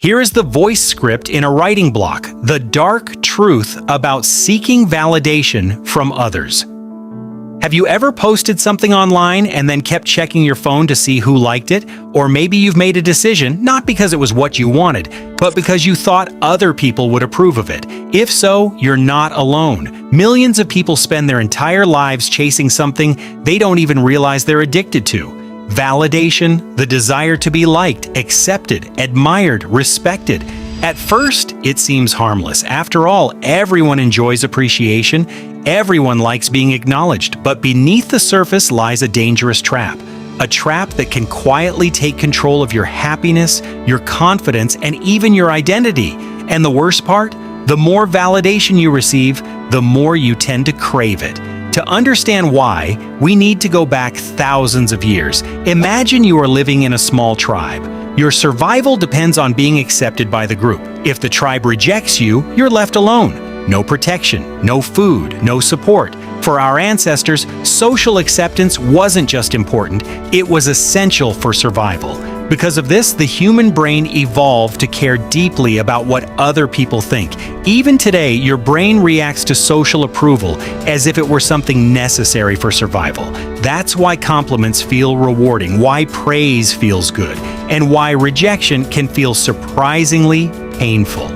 Here is the voice script in a writing block, the dark truth about seeking validation from others. Have you ever posted something online and then kept checking your phone to see who liked it? Or maybe you've made a decision not because it was what you wanted, but because you thought other people would approve of it. If so, you're not alone. Millions of people spend their entire lives chasing something they don't even realize they're addicted to. Validation, the desire to be liked, accepted, admired, respected. At first, it seems harmless. After all, everyone enjoys appreciation. Everyone likes being acknowledged. But beneath the surface lies a dangerous trap. A trap that can quietly take control of your happiness, your confidence, and even your identity. And the worst part? The more validation you receive, the more you tend to crave it. To understand why, we need to go back thousands of years. Imagine you are living in a small tribe. Your survival depends on being accepted by the group. If the tribe rejects you, you're left alone. No protection, no food, no support. For our ancestors, social acceptance wasn't just important, it was essential for survival. Because of this, the human brain evolved to care deeply about what other people think. Even today, your brain reacts to social approval as if it were something necessary for survival. That's why compliments feel rewarding, why praise feels good, and why rejection can feel surprisingly painful.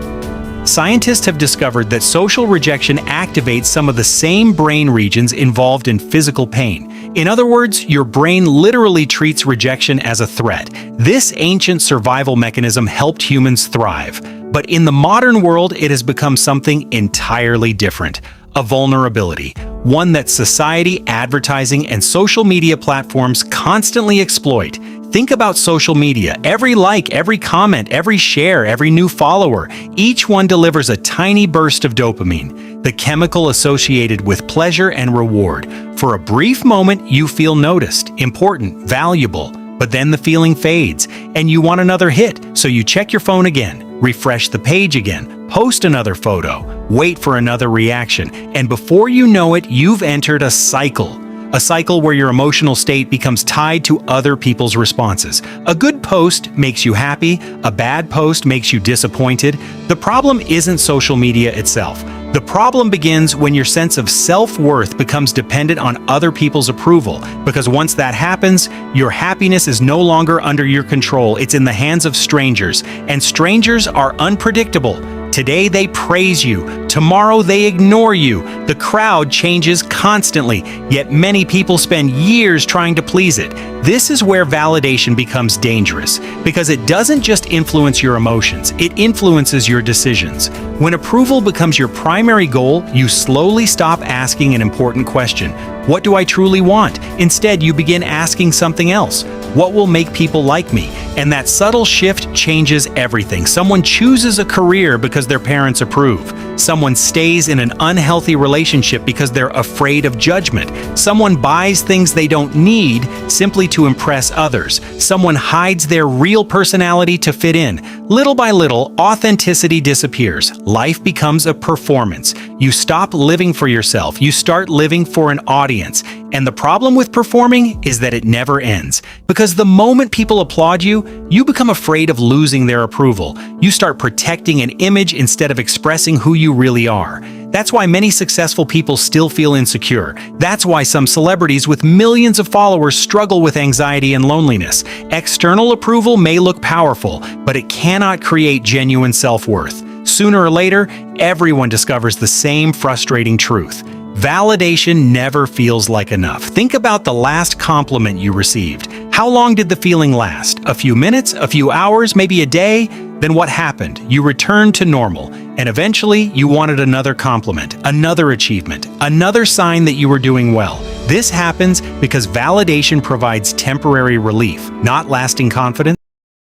Scientists have discovered that social rejection activates some of the same brain regions involved in physical pain. In other words, your brain literally treats rejection as a threat. This ancient survival mechanism helped humans thrive. But in the modern world, it has become something entirely different. A vulnerability, one that society, advertising, and social media platforms constantly exploit. Think about social media. Every like, every comment, every share, every new follower, each one delivers a tiny burst of dopamine, the chemical associated with pleasure and reward. For a brief moment, you feel noticed, important, valuable, but then the feeling fades, and you want another hit, so you check your phone again, refresh the page again, post another photo, wait for another reaction, and before you know it, you've entered a cycle. A cycle where your emotional state becomes tied to other people's responses. A good post makes you happy, a bad post makes you disappointed. The problem isn't social media itself. The problem begins when your sense of self-worth becomes dependent on other people's approval, because once that happens, your happiness is no longer under your control. It's in the hands of strangers, and strangers are unpredictable. Today they praise you, tomorrow they ignore you. The crowd changes constantly, yet many people spend years trying to please it. This is where validation becomes dangerous, because it doesn't just influence your emotions, it influences your decisions. When approval becomes your primary goal, you slowly stop asking an important question. What do I truly want? Instead, you begin asking something else. What will make people like me? And that subtle shift changes everything. Someone chooses a career because their parents approve. Someone stays in an unhealthy relationship because they're afraid of judgment. Someone buys things they don't need simply to impress others. Someone hides their real personality to fit in. Little by little, authenticity disappears. Life becomes a performance. You stop living for yourself. You start living for an audience. And the problem with performing is that it never ends. Because the moment people applaud you, you become afraid of losing their approval. You start protecting an image instead of expressing who you really are. That's why many successful people still feel insecure. That's why some celebrities with millions of followers struggle with anxiety and loneliness. External approval may look powerful, but it cannot create genuine self-worth. Sooner or later, everyone discovers the same frustrating truth. Validation never feels like enough. Think about the last compliment you received. How long did the feeling last? A few minutes? A few hours? Maybe a day? Then what happened? You returned to normal, and eventually you wanted another compliment, another achievement, another sign that you were doing well. This happens because validation provides temporary relief, not lasting confidence.